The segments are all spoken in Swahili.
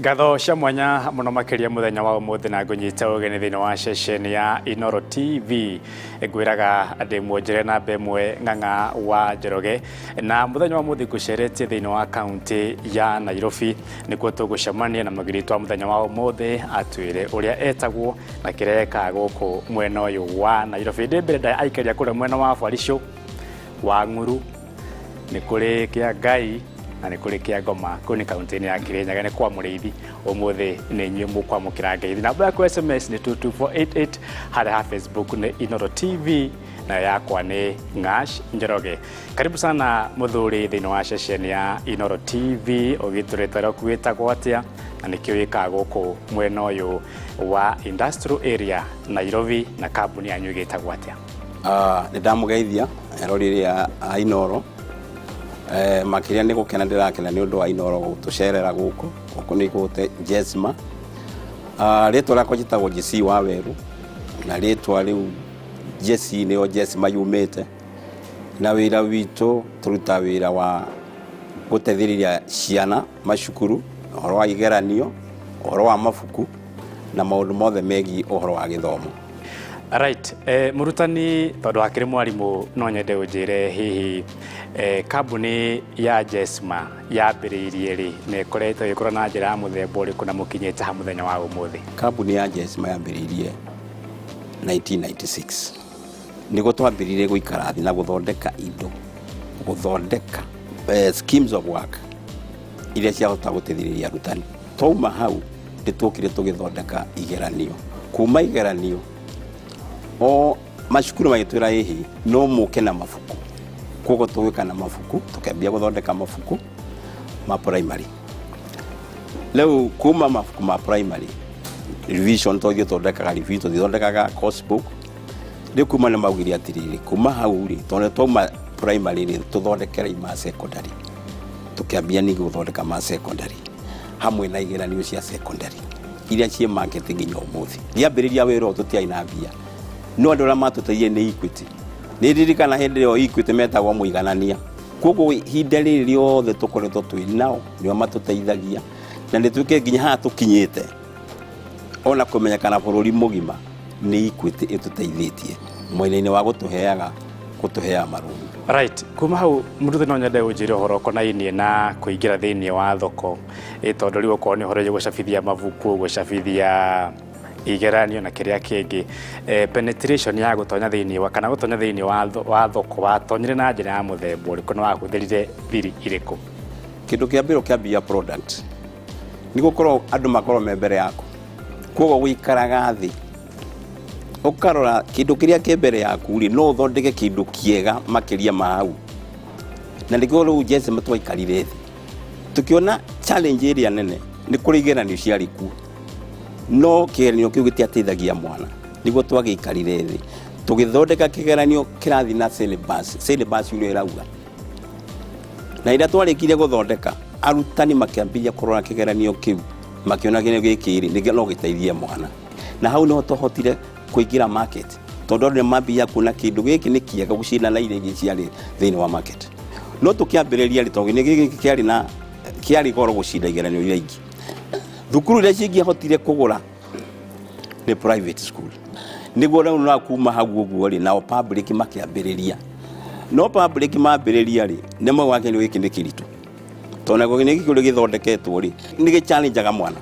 Ngatho cia mwanya muno makiria muthenya wa umuthi na ngunyita ugeni thini wa session ya Inooro TV ngwiraga ndi mwonjere na bemwe ng'ang'a wa Njoroge na muthenya wa umuthi nguceretie thini wa county ya Nairobi nikuo tugucemania na magirito wa muthenya wa umuthi atwire uria etagwo na kireka guku mwena uyu wa Nairobi ndi mbere aikaria kuria mwena wa Baricho wa Ng'uru ni kuri kia Ngai na ni kuri kia Ngoma kuni kaunti ya Kirinyaga ni kwa Muriithi umuthi ni nywe mukwamukira Ngeithi namba ya SMS ni 22488 hada Facebook ni Inooro TV na yakwa ni Ng'ash Njoroge. Karibu sana muthuri thini wa session ya Inooro TV ogitureta kwita gwatia na nikio wika guku mwena uyu wa industrial area Nairobi na kambuni yanyu igitagwo atia? Ni ndamugeithia erorire ya Inooro makiria ni gukena ndirakena ni undu wa Inooro gutucerera guku ni gute Jesma ritwa la kujitagwo JC wa Weru na ritwa riu JC ni o Jesma yumite na wira witu turuta wira wa gutethiriria ciana macukuru ohoro wa igeranio ohoro wa mafuku na maundu mothe megi ohoro wa githomo. Right, murutani tondu akiri mwarimu no nyende unjire hihi kambuni ya Jesma yambiriirie ri ne koretwo ikora na njira muthemba uriku na mukinyete ha muthenya wa umuthi? Kambuni ya Jesma yambiriirie 1996 nigo twambiriirie guikara thi na guthondeka indo guthondeka schemes of work iria ciahota gutethiriria arutani. Twauma hau nditukire tugithondeka igeranio kuma igeranio o macukuru magitwira hihi no muke na mafuku kogo tuwika na mafuku tukambia guthondeka mafuku ma primary. Leo kuma mafuku ma primary revision to thondeka revision thondeka course book de kuma na mawiri atiriri kuma hauri tonde toma primary ni tuthondekera ma secondary tukambia ni guthondeka ma secondary hamwe na igeranio cia secondary iria cie marketing nginya umuthi ndiambiriria wero tutiaina mbia no andora matutaiye ni Equity ni ririkana hindi yo Equity metagwo muiganania kogo hinde riri riothe tukoretwo twi nao nio matutaithagia na nituke nginya ha tukinyite ona kumenya kana bururi mugima ni Equity itutaithitie mwena-ini wa gutuheaga marundu. Right, kuma hau muruthi no nyende unjire horo konainie na kuingira thini wa thoko tondu riu ko ni horo gucabithia mavuku gucabithia igeranio na kiria kingi penetration ya gutonya thini wa kana gutonya thini wa thoko wa tonyire na njira ya muthemba uriku no wakuthirire thiri iriku? Kindu kia mbiro kia bia product ni gukorwo andu makorwo me mbere yako kogo guikaraga thi ukarora kindu kiria ke mbere yaku ri no thondeke kindu kiega makiria ma hau na ndigwo ru Jesse matwaikarire thi tukiona challenge area nene ni kurigeranio cia riku no kigeranio kiu gitiateithagia mwana niguo twagiikarire thi tugithondeka kigeranio kirathi na syllabus ule irauga na ira twarikire guthondeka arutani makiambia kurora kigeranio kiu makiona gine gikiri nigio no giteithie mwana na hau no tohotire kuingira market tondu ni mambia kuna kindu giki ni kiega gucina na irengi ciari thini wa market no tukiambiriria ri tondu ni giki kiari goro gucina igeranio iria ingi thukuru iria cingi hotire kugura ni private school niguo rĩu no kuma hau ũguo ri na public makiambiriria no public maambiriria ri nemo wake ni giki ni kiritu tondu ni giki githondeketwo ri ni gi challenge mwana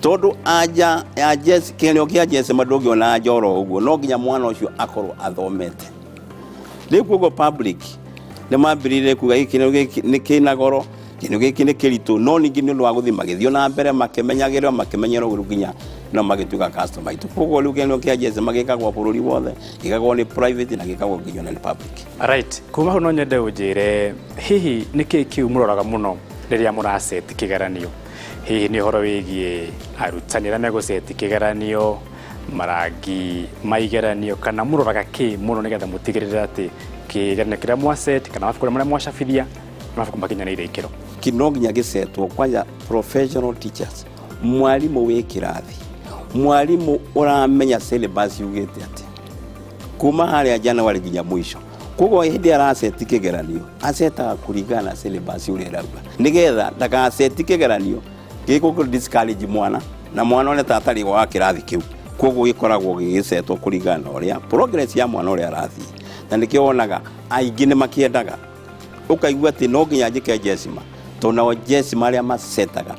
tondu aja ya Jesse kenyo kia Jesse madogi ona ajoro uguo no nginya mwana ucio akorwo athomete rĩu go public ni maambiririe kuga giki ni kina goro kino giki ni kiritu no ningi ni rwa guthi magithio na mbere makimenyagirwo makimenyerwo nginya no magituka customer itu kogo riu kenyo kia Jesse magikagwo bururi wothe gikagwo ni private na gikagwo nginya ni public. Right, kuma hu no nyende unjire hihi niki kiu muroraga muno riria muraseti kigeranio hihi ni horo wigie arutani na megoseti kigeranio marangi maigeranio kana muroraga ki muno nigetha mutigirira ati kigeranio kiria mwaseti kana mafuku maria mwacabithia mafuku makinyanire ikiro kino nginya gisetwo kwanja professional teachers mwalimu wi kirathi mwalimu uramenya syllabus yugite ati kuma haria January nginya mwisho kogo hindi araseti kigeranio aseta kuringana syllabus ule rauga nigetha ndakaseti kigeranio giko discourage mwana na mwana one tatari wa kirathi kiu koguo gikoragwo gigisetwo kuringana uria progress ya mwana uria arathi na nikio onaga aingi ni makiendaga ukaigua ati no nginya njike Jesima tona Jesima aria masetaga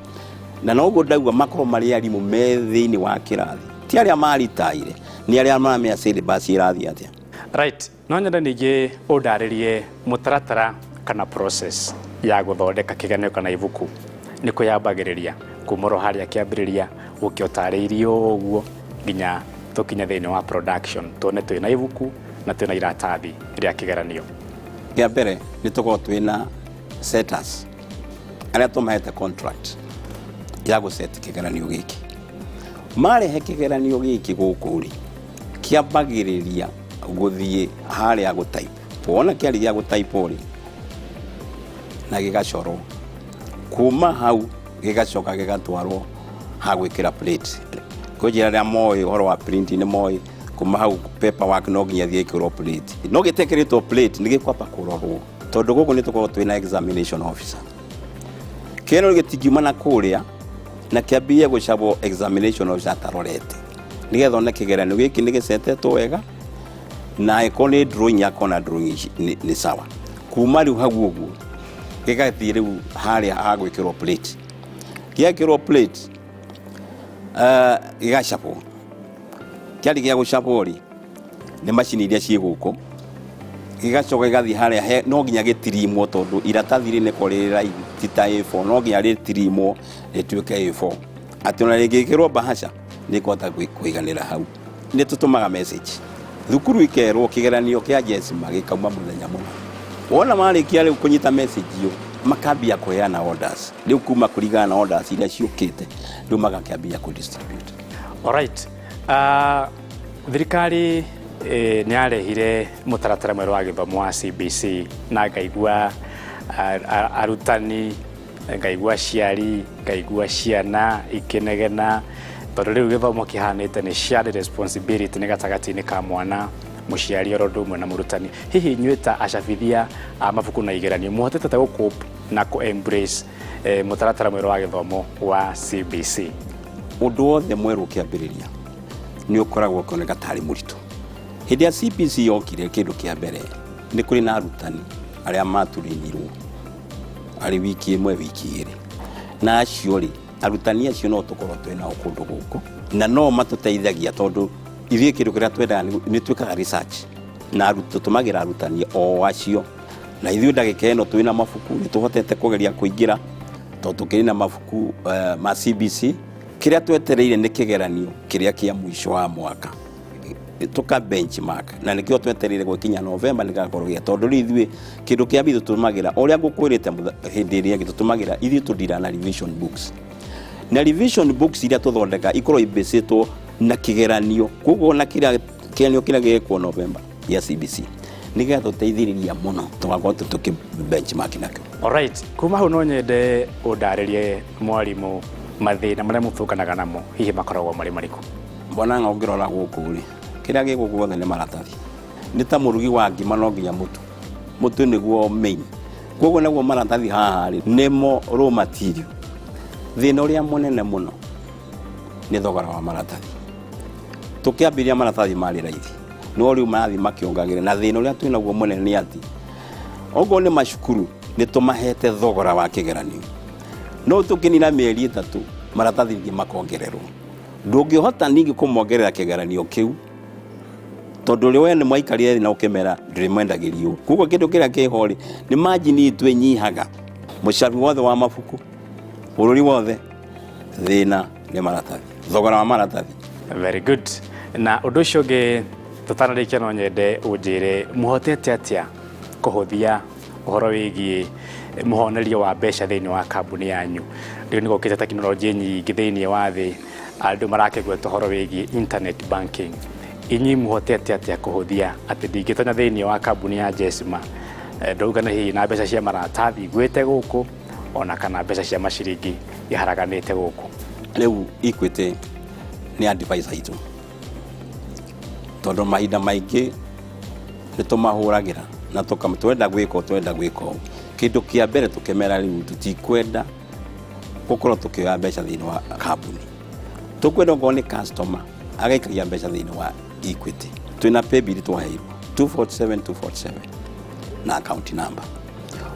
na noguo ndauga makoro mari arimu me thiini wa kirathi ti aria maritaire ni aria mamia syllabus irathi atia. Right, no nyenda ningi udaririe mutaratara kana process ya guthondeka kiganio kana ibuku ni kuyambagiriria kumoro haria kiambiriria gukiotariirio uguo nginya tukinya thiini wa production tuone twina ibuku na twina iratathi ria kigeranio. Kia mbere ni tuko twina setters aria tumahete contract ya guset kigeranio giki marehe kigeranio giki gukuri kiambagiriria guthie haria gutype tuona kiari gia gutype uri na gigacoro kuma hau gigacoka gigatwarwo ha gwikira plate kujira ria moyo horo wa print ni moyo kuma hau paperwork no nginya thie ikiro plate no gitekeretwo plate ni gikwapa kurorwo tondu guku ni tuko twina examination officer kero gitingiuma na kuria na kiambia gucabo examination officer tarorete nigetha one kigeranio giki ni gisetetwo wega na ikone drawing yako na drawing ni sawa kuma riu hau uguo gigathie riu haria agwikirwo plate giakirwo plate gigacapwo kiari gia gucapwo ri ni machine iria cie guko gigacoka gigathie haria no nginya gitirimwo tondu iratathi rine korera tita A4 no nginya ritirimwo rituike A4 ati ona rigikirwo bahasha ni kota kuiganira hau ni tutumaga message thukuru ikerwo kigeranio kia Jesima gikauma muthenya muno wona marikia riu kunyita message yo makambia kuheana orders riu kuma kurigana orders iria ciukite riu magakiambia ku distribute. Alright, thirikari ni arehire mutaratara mweru wa githomo wa CBC na ngaigua arutani ngaigua ciari ngaigua ciana ikinegena tondu riu githomo kihanite ni shared responsibility ni gatagati-ini ka mwana muciari orondo umwe na murutani. Hihi nyweta acabithia mabuku na igeranio muhotete ta gucope na ku embrace mutaratara mweru wa githomo wa CBC? Undu wothe mweru kiambiriria ni ukoragwo koneka tari muritu. Hindi ya CBC yokire kindu kia mbere ni kuri na arutani aria maturinirwo ari wiki imwe wiki iri na acio ri arutani acio no tukorwo twina kundu guku na no matuteithagia tondu ithie kindu kiria twenda ni twikaga research na tutumagira arutani o acio na ithio ndagika eno twina mabuku ni tuhotete kugeria kuingira tondu kiri na mabuku ma CBC kiria twetereire ni kigeranio kiria kia mwisho wa mwaka tuka benchmark na nikio twetereire gwikinya November nigakorwo gia tondu ithie kindu kia bithu tumagira oria ngukwirite hindi iria gitutumagira ithie tudira na revision books na revision books iria tuthondeka ikorwo ibesitwo na kigeranio koguo na kiria kigeranio kiria gikwo November ya CBC nigetha tuteithiriria muno tugakorwo tuki benchmark nakio. Alright, kuma hau no nyende undaririe mwarimu mathina maria muthukanaga namo hihi makoragwo mari mariku? Mbona ngongirora guku ri kiria giguo ni maratathi ni ta murugi wa ngima no nginya mutu niguo main koguo naguo maratathi haha ri nimo raw material thina uria munene muno ni thogora wa maratathi tukiambiria maratathi mari raithi no riu marathi makiongagire na thina uria twinaguo munene ni ati ogo ni mashukuru ni tumahete thogora wa kigeranio no tukinina mieri 3 maratathi ngi makongererwo ndungihota ningi kumongerera kigeranio kiu tondu riwe ni mwaikarire na ukimera ndirimwendagirio kuko kindu kiria kihori ni margin itu inyihaga mucabi wothe wa mabuku bururi wothe thina ni maratathi thogora wa maratathi. Very good. Na undu ucio ngi tutanarikia no nyende unjire muhotete atia kuhuthia uhoro wigie muhonerio wa mbeca thiini wa kambuni yanyu riu ni gukite teknolojia nyingi thiini wa thi andu marakegwa tuhoro wigie internet banking inyi muhotete atia kuhuthia ati ndingitonya thiini wa kambuni ya Jesima ndauga na hihi na mbeca cia maratathi gwite guku ona kana mbeca cia maciringi iharaganite guku? Riu Equity ni advisor itu tondu mahinda maingi ni tumahuragira na tukamtwenda gwiko kindu kia mbere tukemera riu tutikwenda gukorwo tukioya mbeca thiini wa kambuni tukwenda ngo ni customer agaikagia mbeca thiini wa Equity twina pay bill twaheirwo 247 na account number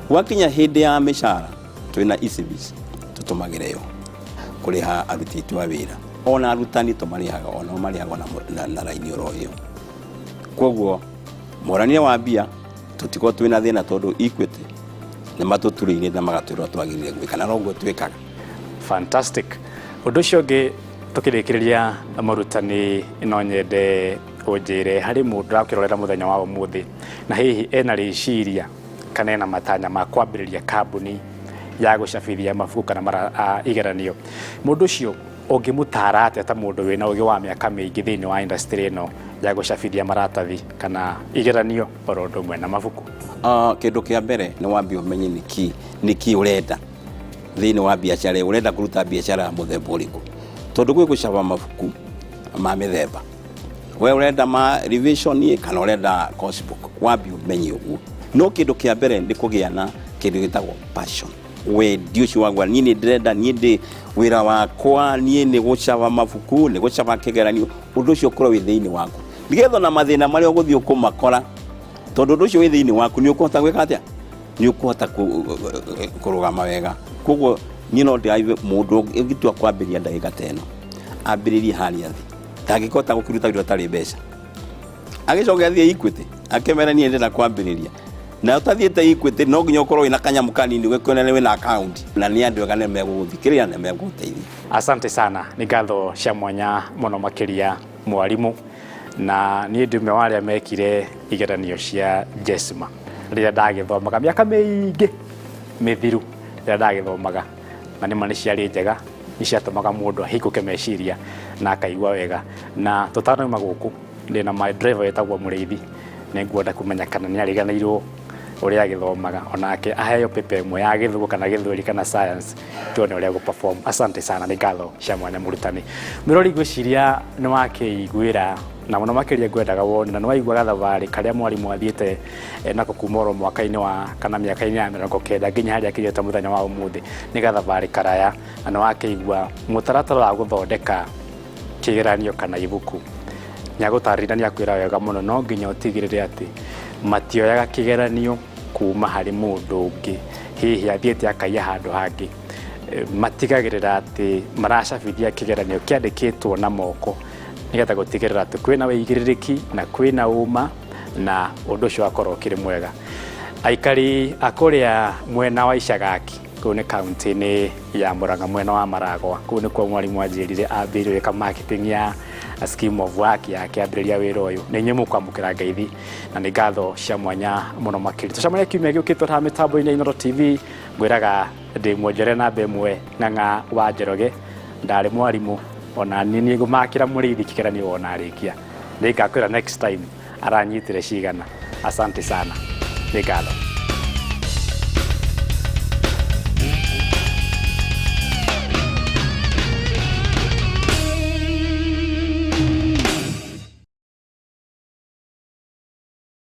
wakinya hindi ya mishara twina ECBs tutumagire yo kuriha aruti tu wira ona arutani tumarihaga ona marihaga na raini oroyo koguo morania wa bia tutiko twina thina tondu Equity ni matuturiine na magatwira twagirire gwikana no gwetwikaga. Fantastic. Undu ucio ngi tukirikiria marutani no nyende unjire hari mundu akirorera muthenya wa umuthi na hihi ena riciria kana ena matanya ma kwambiriria kambuni ya gucabithia mabuku kana igeranio mundu ucio ungimutara ate ta mundu wina ugi wa miaka mingi thiini wa industry ino ya gucabithia maratathi kana igeranio orondo mwe na mabuku? Kindu kia mbere ni wambi umenye niki urenda thiini wa biashara urenda kuruta biashara ya muthemba uriku tondu gwi gucaba mabuku ma mithemba we urenda ma revision kana urenda course book wambi umenye uguo no kindu kia mbere ndi kugia na kindu gitagwo passion we diuci wagwa ni ndirenda ni ndi wira wakwa ni ni gucaba mabuku ni gucaba kigeranio undu ucio koro wi thiini waku ndigetho na mathina mari uguthio kumakora tondu undu ucio wi thiini waku ni ukuhota gwika atia ni ukuhota kurugama wega koguo ni no ndiaive mundu ugitua kwambiria ndagika teno ambiririe haria thi ndangikota gukiruta wira tari mbeca agicoka thie Equity akemera ni ndenda kwambiriria na utathiete Equity no nginya ukorwo ina kanyamu kanini gwekona wina account na ni andu gane meguthikiria na meguteithia. Asante sana, ni ngatho cia mwanya muno makiria mwarimu na ni ndume waria mekire igeranio cia JESMA riria ndagithomaga miaka mingi mithiru riria ndagithomaga na ni mani ciari njega ni ciatumaga mundu ahikuke meciria na akaigua wega na tutanauma guku ndina my driver etagwo Muriithi ni ngwenda kumenya kana ni ariganirwo uria agithomaga onake aheo pepe mwe ya githugu kana githuri kana science tuone uria go perform. Asante sana, ni ngatho cia mwanya murutani mirori gwiciria ni wakeiguira na muno makiria ngwendaga wone na nwaiguaga thavari karia mwarimu athiete nako kumoro mwaka-ini wa kana miaka-ini ya 90 nginya haria akinyete muthenya wa umuthi ni gathavari karaya na nwakeigua mutaratara wa guthondeka kigeranio kana ibuku nyagutarira ni akwira wega muno no nginya utigirire ati matioyaga kigeranio kuma hari mundu ungi hihi athiete akaiya handu hangi matigagirira ati maracabithia kigeranio kiandikitwo na moko nigetha gutigirira ati kwina wigiririki na kwina uma na undu ucio akorwo kiri mwega. Aikari akuria mwena wa Icagaki kune kaunti-ini ya Murang'a mwena wa Maragwa kune kwa mwarimu ajirire ambirire ka marketing ya scheme of work yake ambiriria wira uyu ni nyemu kwamukira ngeithi na ni ngatho cia mwanya muno makiri tucamania kiumia giukitwo ha mitambo-ini Inooro TV ngwiraga ndi mwonjere na bemwe Ng'ang'a wa Njoroge ndari mwarimu ona nini gumakira Muriithi kigeranio ona arikia ni ngakwira next time aranyitire cigana. Asante sana, ni ngatho.